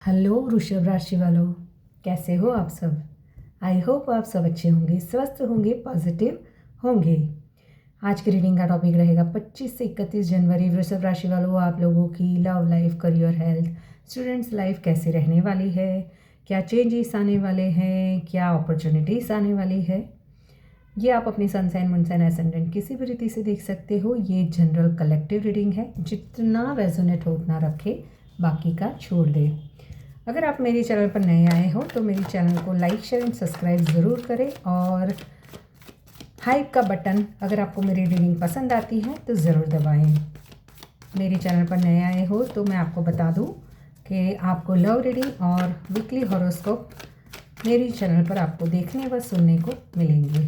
Hello वृषभ राशि वालों, कैसे हो आप सब। आई होप आप सब अच्छे होंगे, स्वस्थ होंगे, पॉजिटिव होंगे। आज की रीडिंग का टॉपिक रहेगा 25 से 31 जनवरी। वृषभ राशि वालों, आप लोगों की love life, career, health, students life कैसे रहने वाली है, क्या चेंजेस आने वाले हैं, क्या अपॉर्चुनिटीज़ आने वाली है, ये आप अपनी sun sign, moon sign, ascendant किसी भी रीति से देख सकते हो। ये जनरल कलेक्टिव रीडिंग है, जितना रेजोनेट हो उतना रखे, बाकी का छोड़ दे। अगर आप मेरे चैनल पर नए आए हो तो मेरे चैनल को लाइक, शेयर एंड सब्सक्राइब ज़रूर करें, और हाइप का बटन अगर आपको मेरी रीडिंग पसंद आती है तो ज़रूर दबाएं। मेरे चैनल पर नए आए हो तो मैं आपको बता दूं कि आपको लव रीडिंग और वीकली हॉरोस्कोप मेरी चैनल पर आपको देखने व सुनने को मिलेंगे।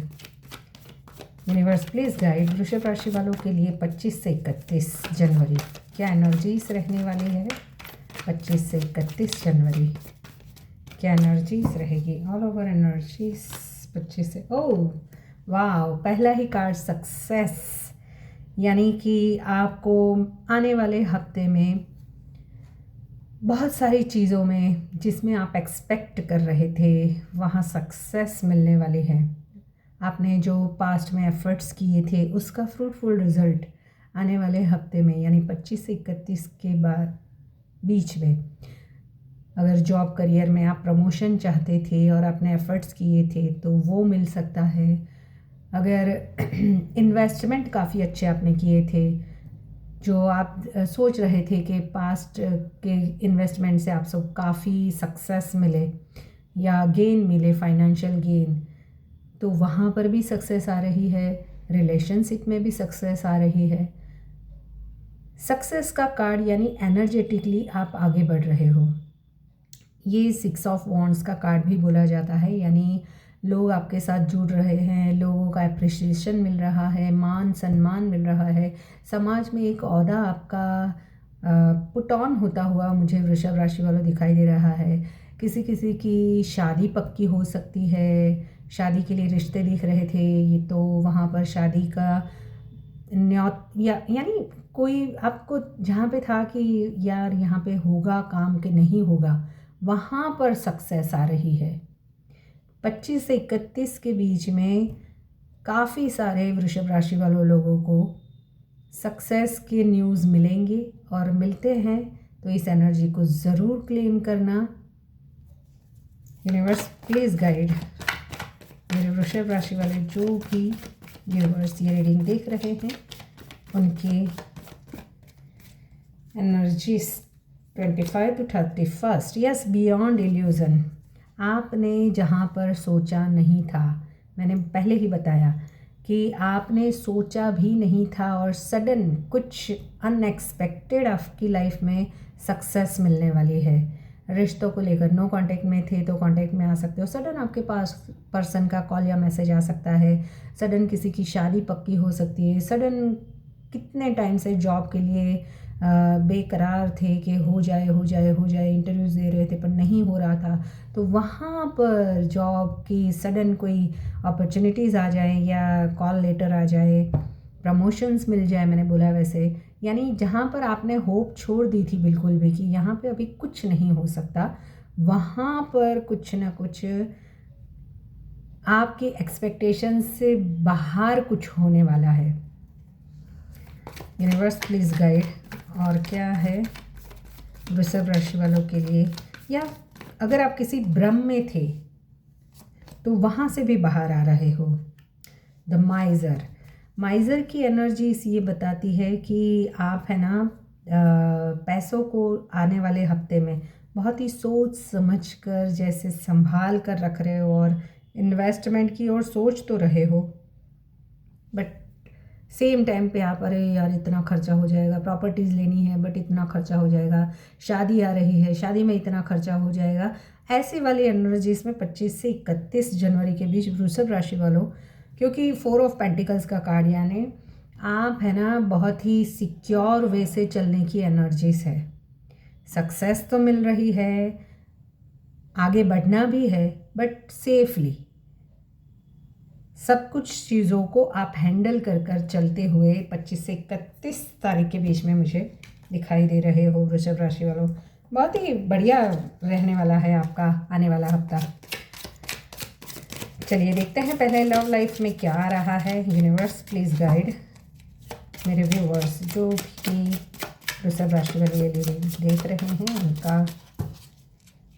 यूनिवर्स प्लीज़ गाइड वृषभ राशि वालों के लिए 25 से 31 जनवरी क्या एनर्जीज रहने वाली है। 25 से 31 जनवरी क्या एनर्जीज रहेगी, ऑल ओवर एनर्जीज 25 से। ओह वाह, पहला ही कार्ड सक्सेस, यानी कि आपको आने वाले हफ्ते में बहुत सारी चीज़ों में जिसमें आप एक्सपेक्ट कर रहे थे वहाँ सक्सेस मिलने वाली है। आपने जो पास्ट में एफर्ट्स किए थे उसका फ्रूटफुल रिजल्ट आने वाले हफ्ते में, यानी 25 से 31 के बाद बीच में। अगर जॉब करियर में आप प्रमोशन चाहते थे और आपने एफ़र्ट्स किए थे तो वो मिल सकता है। अगर इन्वेस्टमेंट काफ़ी अच्छे आपने किए थे, जो आप सोच रहे थे कि पास्ट के इन्वेस्टमेंट से आप सब काफ़ी सक्सेस मिले या गेन मिले, फाइनेंशियल गेन, तो वहाँ पर भी सक्सेस आ रही है। रिलेशनशिप में भी सक्सेस आ रही है। सक्सेस का कार्ड, यानी एनर्जेटिकली आप आगे बढ़ रहे हो। ये 6 ऑफ वॉन्ड्स का कार्ड भी बोला जाता है, यानी लोग आपके साथ जुड़ रहे हैं, लोगों का अप्रिसिएशन मिल रहा है, मान सम्मान मिल रहा है, समाज में एक ओहदा आपका पुट ऑन होता हुआ मुझे वृषभ राशि वालों दिखाई दे रहा है। किसी किसी की शादी पक्की हो सकती है, शादी के लिए रिश्ते दिख रहे थे, ये तो वहाँ पर शादी का न्योत यानी कोई आपको जहाँ पे था कि यार यहाँ पे होगा काम के नहीं होगा, वहाँ पर सक्सेस आ रही है। 25 से 31 के बीच में काफ़ी सारे वृषभ राशि वालों लोगों को सक्सेस के न्यूज़ मिलेंगे, और मिलते हैं तो इस एनर्जी को ज़रूर क्लेम करना। यूनिवर्स प्लीज़ गाइड मेरे वृषभ राशि वाले जो भी यूनिवर्स ये रीडिंग देख रहे हैं उनके energies 25 to 31। Yes, beyond illusion. आपने जहाँ पर सोचा नहीं था, मैंने पहले ही बताया कि आपने सोचा भी नहीं था और सडन कुछ अनएक्सपेक्टेड आपकी लाइफ में सक्सेस मिलने वाली है। रिश्तों को लेकर नो कांटेक्ट में थे तो कांटेक्ट में आ सकते हो। सडन आपके पास पर्सन का कॉल या मैसेज आ सकता है। सडन किसी की शादी पक्की हो सकती है। सडन कितने टाइम से जॉब के लिए बेकरार थे कि हो जाए हो जाए हो जाए, इंटरव्यूज़ दे रहे थे पर नहीं हो रहा था, तो वहाँ पर जॉब की सडन कोई अपॉर्चुनिटीज़ आ जाए या कॉल लेटर आ जाए, प्रमोशंस मिल जाए, मैंने बोला वैसे, यानी जहाँ पर आपने होप छोड़ दी थी बिल्कुल भी कि यहाँ पे अभी कुछ नहीं हो सकता, वहाँ पर कुछ ना कुछ आपकी एक्सपेक्टेशंस से बाहर कुछ होने वाला है। यूनिवर्स प्लीज़ गाइड, और क्या है वृषभ राशि वालों के लिए, या अगर आप किसी भ्रम में थे तो वहाँ से भी बाहर आ रहे हो। द माइज़र की एनर्जीज ये बताती है कि आप है ना पैसों को आने वाले हफ्ते में बहुत ही सोच समझ कर, जैसे संभाल कर रख रहे हो, और इन्वेस्टमेंट की ओर सोच तो रहे हो, बट सेम टाइम पे आप अरे यार इतना खर्चा हो जाएगा, प्रॉपर्टीज़ लेनी है बट इतना खर्चा हो जाएगा, शादी आ रही है, शादी में इतना खर्चा हो जाएगा, ऐसे वाली एनर्जीज में 25 से 31 जनवरी के बीच वृषभ राशि वालों, क्योंकि 4 ऑफ पेंटिकल्स का कार्ड, यानी आप है ना बहुत ही सिक्योर वे से चलने की एनर्जीज है। सक्सेस तो मिल रही है, आगे बढ़ना भी है, बट सेफली सब कुछ चीज़ों को आप हैंडल कर कर चलते हुए 25 से 31 तारीख के बीच में मुझे दिखाई दे रहे हो वृषभ राशि वालों। बहुत ही बढ़िया रहने वाला है आपका आने वाला हफ्ता। चलिए देखते हैं पहले लव लाइफ में क्या आ रहा है। यूनिवर्स प्लीज़ गाइड मेरे व्यूवर्स जो भी वृषभ राशि वाले देख रहे हैं उनका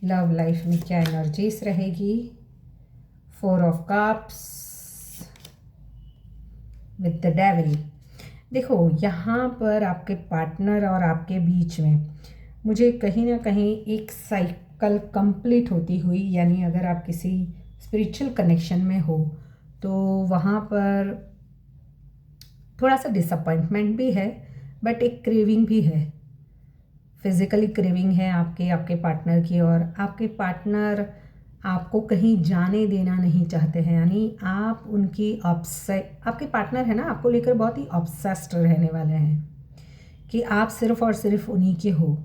लव लाइफ में क्या एनर्जीज रहेगी। 4 of cups with the devil. देखो यहाँ पर आपके पार्टनर और आपके बीच में मुझे कहीं ना कहीं एक साइकिल कंप्लीट होती हुई, यानी अगर आप किसी स्पिरिचुअल कनेक्शन में हो तो वहाँ पर थोड़ा सा डिसअपॉइंटमेंट भी है, बट एक क्रेविंग भी है, फिज़िकली क्रेविंग है आपके पार्टनर की, और आपके पार्टनर आपको कहीं जाने देना नहीं चाहते हैं। यानी आप उनकी आपके पार्टनर है ना, आपको लेकर बहुत ही ऑब्सेस्ड रहने वाले हैं कि आप सिर्फ़ और सिर्फ उन्हीं के हो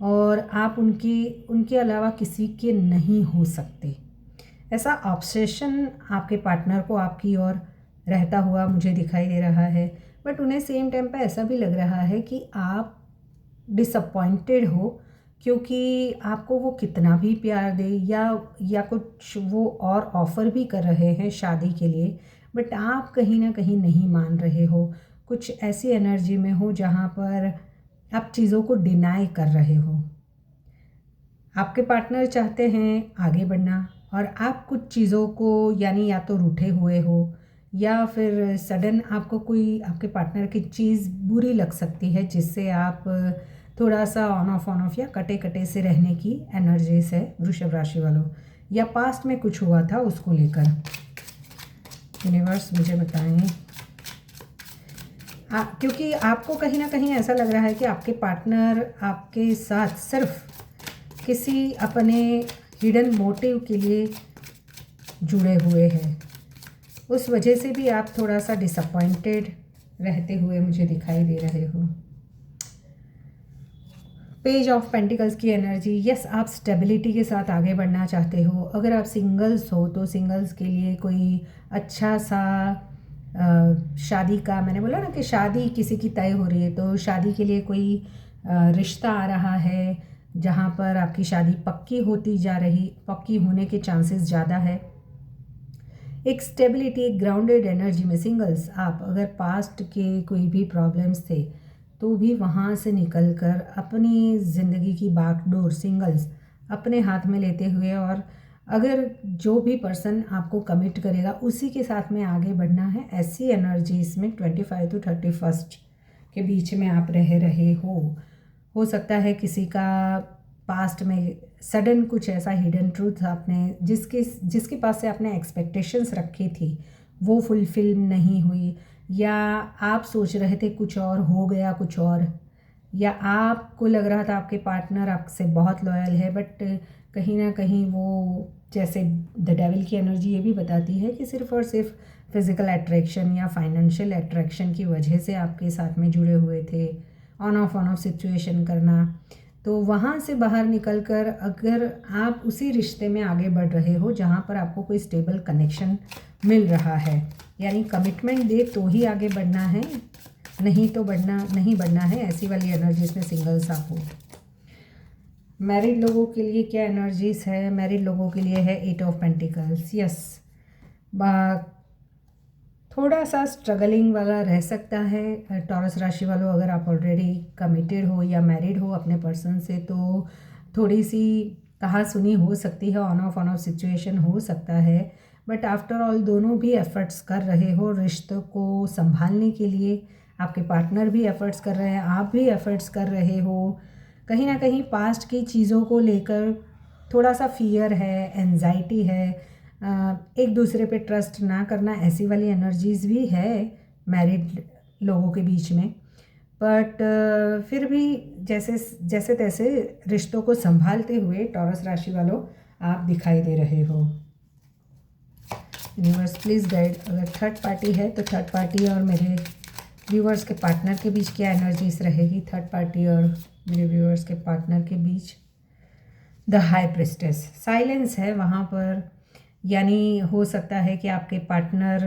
और आप उनके अलावा किसी के नहीं हो सकते। ऐसा ऑब्सेशन आपके पार्टनर को आपकी ओर रहता हुआ मुझे दिखाई दे रहा है, बट उन्हें सेम टाइम पे ऐसा भी लग रहा है कि आप डिसअपॉइंटेड हो, क्योंकि आपको वो कितना भी प्यार दे या कुछ वो और ऑफ़र भी कर रहे हैं शादी के लिए, बट आप कहीं ना कहीं नहीं मान रहे हो। कुछ ऐसी एनर्जी में हो जहाँ पर आप चीज़ों को डिनाई कर रहे हो। आपके पार्टनर चाहते हैं आगे बढ़ना और आप कुछ चीज़ों को, यानी या तो रूठे हुए हो या फिर सडन आपको कोई आपके पार्टनर की चीज़ बुरी लग सकती है, जिससे आप थोड़ा सा ऑन ऑफ या कटे कटे से रहने की एनर्जीज है वृषभ राशि वालों, या पास्ट में कुछ हुआ था उसको लेकर। यूनिवर्स मुझे बताएं, क्योंकि आपको कहीं ना कहीं ऐसा लग रहा है कि आपके पार्टनर आपके साथ सिर्फ किसी अपने हिडन मोटिव के लिए जुड़े हुए हैं। उस वजह से भी आप थोड़ा सा डिसअपॉइंटेड रहते हुए मुझे दिखाई दे रहे हो। पेज ऑफ पेंटिकल्स की एनर्जी, यस आप स्टेबिलिटी के साथ आगे बढ़ना चाहते हो। अगर आप सिंगल्स हो तो सिंगल्स के लिए कोई अच्छा सा शादी का, मैंने बोला ना कि शादी किसी की तय हो रही है, तो शादी के लिए कोई रिश्ता आ रहा है जहाँ पर आपकी शादी पक्की होने के चांसेस ज़्यादा है। एक स्टेबिलिटी, एक ग्राउंडेड एनर्जी में सिंगल्स, आप अगर पास्ट के कोई भी प्रॉब्लम्स थे तो भी वहाँ से निकलकर अपनी ज़िंदगी की बागडोर सिंगल्स अपने हाथ में लेते हुए, और अगर जो भी पर्सन आपको कमिट करेगा उसी के साथ में आगे बढ़ना है। ऐसी एनर्जी इसमें 25 to 31 के बीच में आप रह रहे हो सकता है किसी का पास्ट में सडन कुछ ऐसा हिडन ट्रूथ आपने जिसके पास से आपने एक्सपेक्टेशंस रखी थी वो फुलफिल नहीं हुई, या आप सोच रहे थे कुछ और हो गया कुछ और, या आपको लग रहा था आपके पार्टनर आपसे बहुत लॉयल है, बट कहीं ना कहीं वो, जैसे द डेविल की एनर्जी ये भी बताती है कि सिर्फ और सिर्फ फिज़िकल अट्रैक्शन या फाइनेंशियल अट्रैक्शन की वजह से आपके साथ में जुड़े हुए थे, ऑन ऑफ सिचुएशन करना। तो वहाँ से बाहर निकलकर अगर आप उसी रिश्ते में आगे बढ़ रहे हो जहाँ पर आपको कोई स्टेबल कनेक्शन मिल रहा है, यानी कमिटमेंट दे तो ही आगे बढ़ना है, नहीं तो नहीं बढ़ना है, ऐसी वाली एनर्जीज में सिंगल्स आप हो। मैरिड लोगों के लिए क्या एनर्जीज है? मैरिड लोगों के लिए है 8 ऑफ पेंटिकल्स। यस, थोड़ा सा स्ट्रगलिंग वाला रह सकता है टॉरस राशि वालों। अगर आप ऑलरेडी कमिटेड हो या मैरिड हो अपने पर्सन से, तो थोड़ी सी कहा सुनी हो सकती है, ऑन ऑफ सिचुएशन हो सकता है, बट आफ्टर ऑल दोनों भी एफर्ट्स कर रहे हो रिश्तों को संभालने के लिए। आपके पार्टनर भी एफर्ट्स कर रहे हैं, आप भी एफर्ट्स कर रहे हो। कहीं ना कहीं पास्ट की चीज़ों को लेकर थोड़ा सा फियर है, एंजाइटी है, एक दूसरे पे ट्रस्ट ना करना, ऐसी वाली एनर्जीज़ भी है मैरिड लोगों के बीच में। बट फिर भी जैसे तैसे रिश्तों को संभालते हुए टॉरस राशि वालों आप दिखाई दे रहे हो। यूनिवर्स प्लीज़ गाइड, अगर थर्ड पार्टी है तो थर्ड पार्टी और मेरे व्यूअर्स के पार्टनर के बीच क्या एनर्जीज रहेगी? थर्ड पार्टी और मेरे व्यूअर्स के पार्टनर के बीच द हाई प्रिस्टेस, साइलेंस है वहाँ पर, यानी हो सकता है कि आपके पार्टनर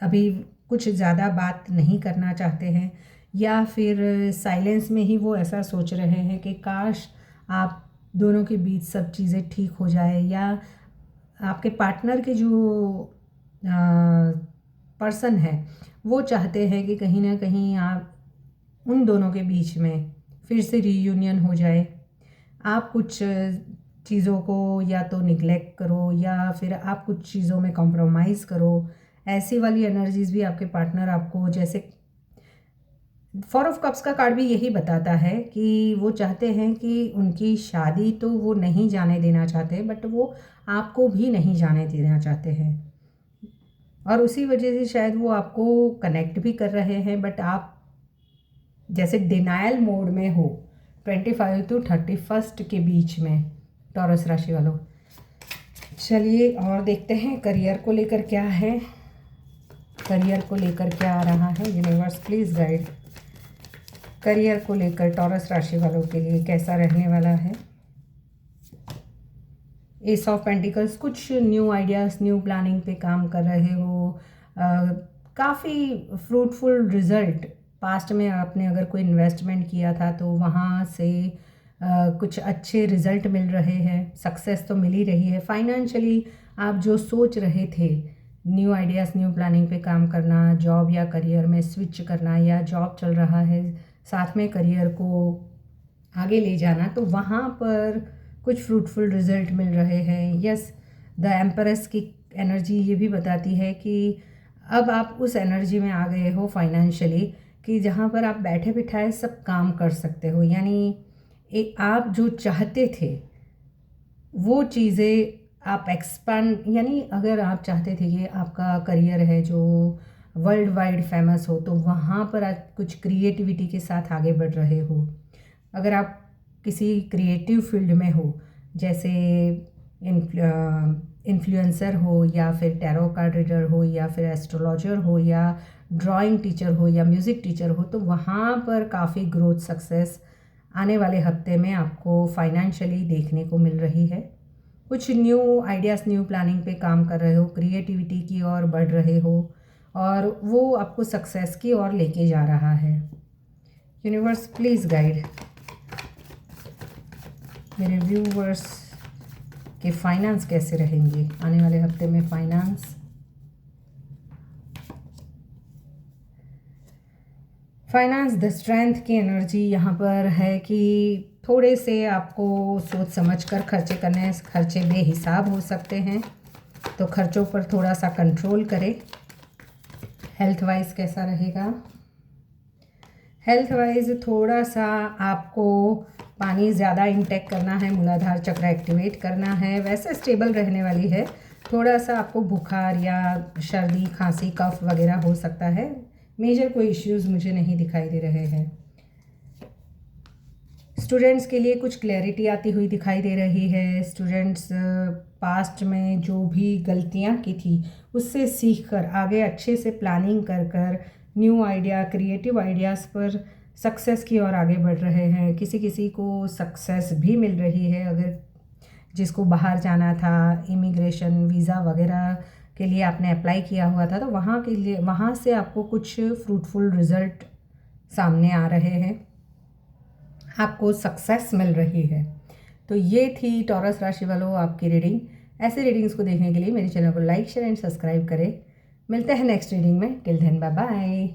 अभी कुछ ज़्यादा बात नहीं करना चाहते हैं, या फिर साइलेंस में ही वो ऐसा सोच रहे हैं कि काश आप दोनों के बीच सब चीज़ें ठीक हो जाए, या आपके पार्टनर के जो पर्सन है वो चाहते हैं कि कहीं ना कहीं आप उन दोनों के बीच में फिर से रीयूनियन हो जाए। आप कुछ चीज़ों को या तो निगलेक्ट करो या फिर आप कुछ चीज़ों में कॉम्प्रोमाइज़ करो। ऐसी वाली एनर्जीज़ भी आपके पार्टनर आपको, जैसे 4 ऑफ कप्स का कार्ड भी यही बताता है कि वो चाहते हैं कि उनकी शादी तो वो नहीं जाने देना चाहते, बट वो आपको भी नहीं जाने देना चाहते हैं, और उसी वजह से शायद वो आपको कनेक्ट भी कर रहे हैं, बट आप जैसे डिनायल मोड में हो 25 to 31 के बीच में, टॉरस राशि वालों। चलिए और देखते हैं करियर को लेकर क्या है, करियर को लेकर क्या आ रहा है। यूनिवर्स प्लीज़ गाइड, करियर को लेकर टॉरस राशि वालों के लिए कैसा रहने वाला है। एस ऑफ पेंटिकल्स, कुछ न्यू आइडियाज़, न्यू प्लानिंग पे काम कर रहे हो, काफ़ी फ्रूटफुल रिज़ल्ट। पास्ट में आपने अगर कोई इन्वेस्टमेंट किया था तो वहाँ से कुछ अच्छे रिज़ल्ट मिल रहे हैं, सक्सेस तो मिल ही रही है। फाइनेंशियली आप जो सोच रहे थे, न्यू आइडियाज़, न्यू प्लानिंग पे काम करना, जॉब या करियर में स्विच करना, या जॉब चल रहा है साथ में करियर को आगे ले जाना, तो वहाँ पर कुछ फ्रूटफुल रिज़ल्ट मिल रहे हैं। यस, द एम्परेस की एनर्जी ये भी बताती है कि अब आप उस एनर्जी में आ गए हो फाइनेंशियली, कि जहाँ पर आप बैठे बिठाए सब काम कर सकते हो। यानी आप जो चाहते थे वो चीज़ें आप एक्सपांड, यानी अगर आप चाहते थे कि आपका करियर है जो वर्ल्ड वाइड फेमस हो, तो वहाँ पर आप कुछ क्रिएटिविटी के साथ आगे बढ़ रहे हो। अगर आप किसी क्रिएटिव फील्ड में हो, जैसे इन्फ्लुएंसर हो, या फिर टैरो कार्ड रीडर हो, या फिर एस्ट्रोलॉजर हो, या ड्राइंग टीचर हो, या म्यूज़िक टीचर हो, तो वहाँ पर काफ़ी ग्रोथ, सक्सेस आने वाले हफ्ते में आपको फाइनेंशियली देखने को मिल रही है। कुछ न्यू आइडियाज़, न्यू प्लानिंग पे काम कर रहे हो, क्रिएटिविटी की ओर बढ़ रहे हो, और वो आपको सक्सेस की ओर लेके जा रहा है। यूनिवर्स प्लीज़ गाइड मेरे व्यूवर्स के फाइनेंस कैसे रहेंगे आने वाले हफ्ते में। फाइनेंस द स्ट्रेंथ की एनर्जी यहाँ पर है कि थोड़े से आपको सोच समझ कर खर्चे करने हैं। खर्चे बेहिसाब हो सकते हैं, तो खर्चों पर थोड़ा सा कंट्रोल करें। हेल्थ वाइज कैसा रहेगा? हेल्थ वाइज थोड़ा सा आपको पानी ज़्यादा इंटेक करना है, मूलाधार चक्र एक्टिवेट करना है। वैसे स्टेबल रहने वाली है, थोड़ा सा आपको बुखार या सर्दी, खांसी, कफ वगैरह हो सकता है। मेजर कोई इश्यूज़ मुझे नहीं दिखाई दे रहे हैं। स्टूडेंट्स के लिए कुछ क्लैरिटी आती हुई दिखाई दे रही है। स्टूडेंट्स पास्ट में जो भी गलतियां की थी उससे सीखकर आगे अच्छे से प्लानिंग कर कर न्यू आइडिया, क्रिएटिव आइडियाज़ पर सक्सेस की ओर आगे बढ़ रहे हैं। किसी किसी को सक्सेस भी मिल रही है, अगर जिसको बाहर जाना था, इमिग्रेशन वीज़ा वगैरह के लिए आपने अप्लाई किया हुआ था, तो वहाँ के लिए, वहाँ से आपको कुछ फ्रूटफुल रिज़ल्ट सामने आ रहे हैं, आपको सक्सेस मिल रही है। तो ये थी टॉरस राशि वालों आपकी रीडिंग। ऐसे रीडिंग्स को देखने के लिए मेरे चैनल को लाइक, शेयर एंड सब्सक्राइब करें। मिलते हैं नेक्स्ट रीडिंग में। Till then bye bye.